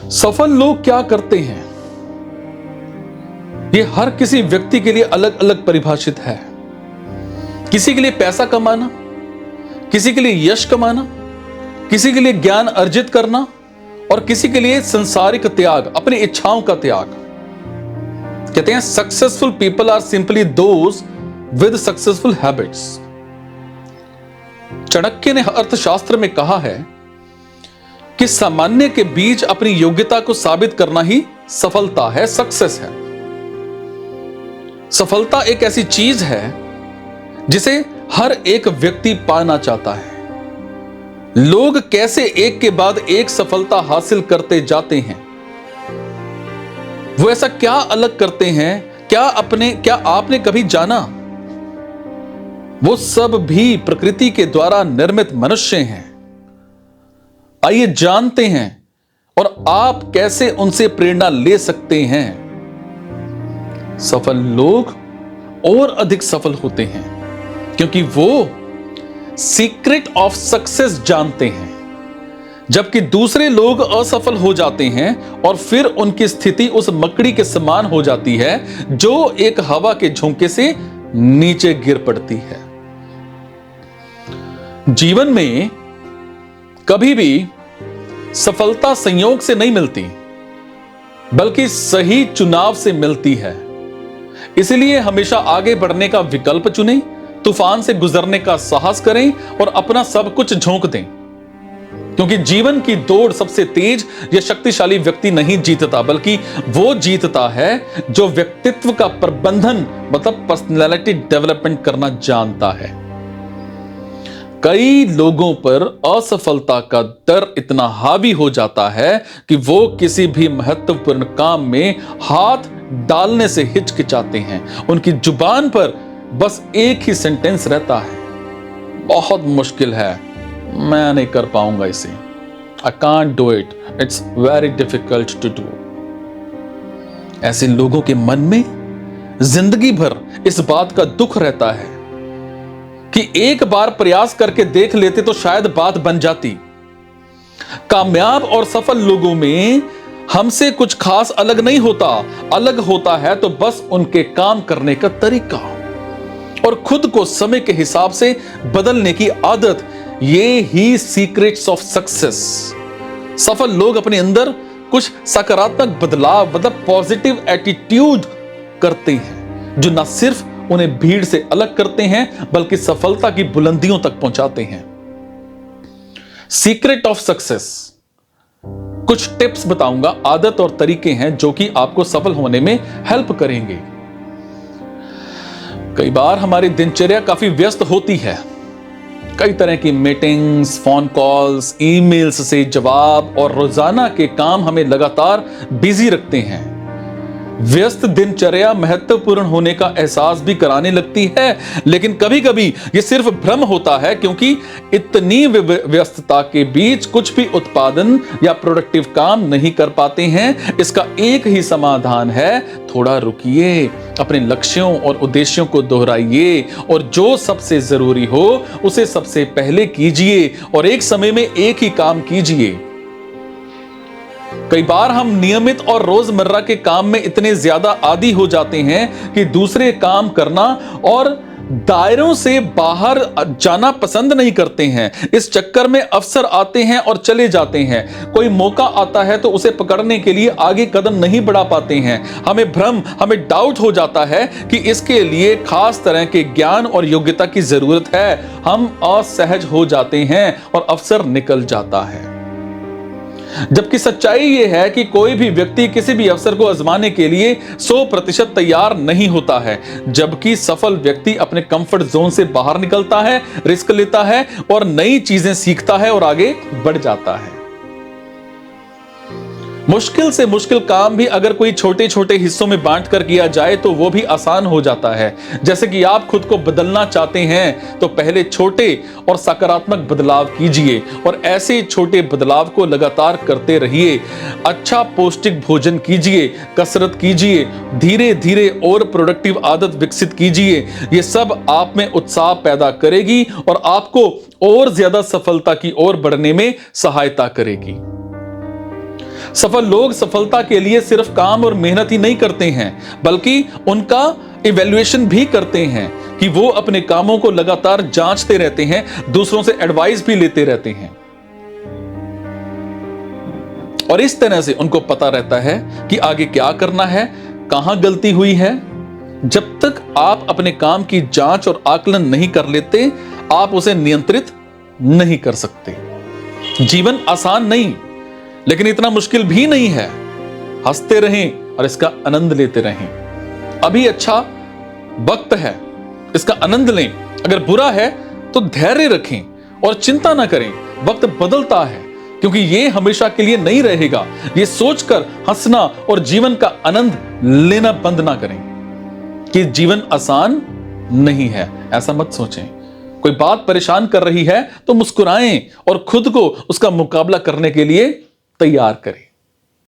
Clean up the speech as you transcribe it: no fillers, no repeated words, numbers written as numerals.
सफल लोग क्या करते हैं, ये हर किसी व्यक्ति के लिए अलग अलग परिभाषित है। किसी के लिए पैसा कमाना, किसी के लिए यश कमाना, किसी के लिए ज्ञान अर्जित करना, और किसी के लिए संसारिक त्याग, अपनी इच्छाओं का त्याग। कहते हैं successful people are simply those with successful habits. Chanakya ने अर्थशास्त्र में कहा है कि सामान्य के बीच अपनी योग्यता को साबित करना ही सफलता है, सक्सेस है। सफलता एक ऐसी चीज है जिसे हर एक व्यक्ति पाना चाहता है। लोग कैसे एक के बाद एक सफलता हासिल करते जाते हैं, वो ऐसा क्या अलग करते हैं, क्या आपने कभी जाना? वो सब भी प्रकृति के द्वारा निर्मित मनुष्य हैं। आइए जानते हैं और आप कैसे उनसे प्रेरणा ले सकते हैं। सफल लोग और अधिक सफल होते हैं क्योंकि वो सीक्रेट ऑफ सक्सेस जानते हैं, जबकि दूसरे लोग असफल हो जाते हैं और फिर उनकी स्थिति उस मकड़ी के समान हो जाती है जो एक हवा के झोंके से नीचे गिर पड़ती है। जीवन में कभी भी सफलता संयोग से नहीं मिलती, बल्कि सही चुनाव से मिलती है। इसलिए हमेशा आगे बढ़ने का विकल्प चुनें, तूफान से गुजरने का साहस करें और अपना सब कुछ झोंक दें, क्योंकि जीवन की दौड़ सबसे तेज या शक्तिशाली व्यक्ति नहीं जीतता, बल्कि वो जीतता है जो व्यक्तित्व का प्रबंधन मतलब पर्सनैलिटी डेवलपमेंट करना जानता है। कई लोगों पर असफलता का डर इतना हावी हो जाता है कि वो किसी भी महत्वपूर्ण काम में हाथ डालने से हिचकिचाते हैं। उनकी जुबान पर बस एक ही सेंटेंस रहता है, बहुत मुश्किल है, मैं नहीं कर पाऊंगा इसे, I can't do it, it's very difficult to do. ऐसे लोगों के मन में जिंदगी भर इस बात का दुख रहता है कि एक बार प्रयास करके देख लेते तो शायद बात बन जाती। कामयाब और सफल लोगों में हमसे कुछ खास अलग नहीं होता, अलग होता है तो बस उनके काम करने का तरीका और खुद को समय के हिसाब से बदलने की आदत। ये ही सीक्रेट्स ऑफ सक्सेस। सफल लोग अपने अंदर कुछ सकारात्मक बदलाव मतलब पॉजिटिव एटीट्यूड करते हैं, जो ना सिर्फ उन्हें भीड़ से अलग करते हैं बल्कि सफलता की बुलंदियों तक पहुंचाते हैं। सीक्रेट ऑफ सक्सेस, कुछ टिप्स बताऊंगा, आदत और तरीके हैं जो कि आपको सफल होने में हेल्प करेंगे। कई बार हमारी दिनचर्या काफी व्यस्त होती है, कई तरह की मीटिंग्स, फोन कॉल्स, ईमेल्स से जवाब और रोजाना के काम हमें लगातार बिजी रखते हैं। व्यस्त दिनचर्या महत्वपूर्ण होने का एहसास भी कराने लगती है, लेकिन कभी कभी यह सिर्फ भ्रम होता है, क्योंकि इतनी व्यस्तता के बीच कुछ भी उत्पादन या प्रोडक्टिव काम नहीं कर पाते हैं। इसका एक ही समाधान है, थोड़ा रुकिए, अपने लक्ष्यों और उद्देश्यों को दोहराइए और जो सबसे जरूरी हो उसे सबसे पहले कीजिए और एक समय में एक ही काम कीजिए। कई बार हम नियमित और रोजमर्रा के काम में इतने ज्यादा आदी हो जाते हैं कि दूसरे काम करना और दायरों से बाहर जाना पसंद नहीं करते हैं। इस चक्कर में अवसर आते हैं और चले जाते हैं। कोई मौका आता है तो उसे पकड़ने के लिए आगे कदम नहीं बढ़ा पाते हैं। हमें डाउट हो जाता है कि इसके लिए खास तरह के ज्ञान और योग्यता की जरूरत है। हम असहज हो जाते हैं और अवसर निकल जाता है। जबकि सच्चाई यह है कि कोई भी व्यक्ति किसी भी अवसर को आजमाने के लिए 100% तैयार नहीं होता है, जबकि सफल व्यक्ति अपने कंफर्ट जोन से बाहर निकलता है, रिस्क लेता है और नई चीजें सीखता है और आगे बढ़ जाता है। मुश्किल से मुश्किल काम भी अगर कोई छोटे छोटे हिस्सों में बांट कर किया जाए तो वो भी आसान हो जाता है। जैसे कि आप खुद को बदलना चाहते हैं तो पहले छोटे और सकारात्मक बदलाव कीजिए और ऐसे छोटे बदलाव को लगातार करते रहिए। अच्छा पौष्टिक भोजन कीजिए, कसरत कीजिए, धीरे धीरे और प्रोडक्टिव आदत विकसित कीजिए। ये सब आप में उत्साह पैदा करेगी और आपको और ज्यादा सफलता की ओर बढ़ने में सहायता करेगी। सफल लोग सफलता के लिए सिर्फ काम और मेहनत ही नहीं करते हैं, बल्कि उनका इवैल्यूएशन भी करते हैं कि वो अपने कामों को लगातार जांचते रहते हैं, दूसरों से एडवाइस भी लेते रहते हैं। और इस तरह से उनको पता रहता है कि आगे क्या करना है, कहां गलती हुई है। जब तक आप अपने काम की जांच और आकलन नहीं कर लेते, आप उसे नियंत्रित नहीं कर सकते। जीवन आसान नहीं, लेकिन इतना मुश्किल भी नहीं है। हंसते रहें और इसका आनंद लेते रहें। अभी अच्छा वक्त है, इसका आनंद लें। अगर बुरा है तो धैर्य रखें और चिंता ना करें। वक्त बदलता है, क्योंकि ये हमेशा के लिए नहीं रहेगा। ये सोचकर हंसना और जीवन का आनंद लेना बंद ना करें कि जीवन आसान नहीं है। ऐसा मत सोचें। कोई बात परेशान कर रही है तो मुस्कुराएं और खुद को उसका मुकाबला करने के लिए तैयार करें।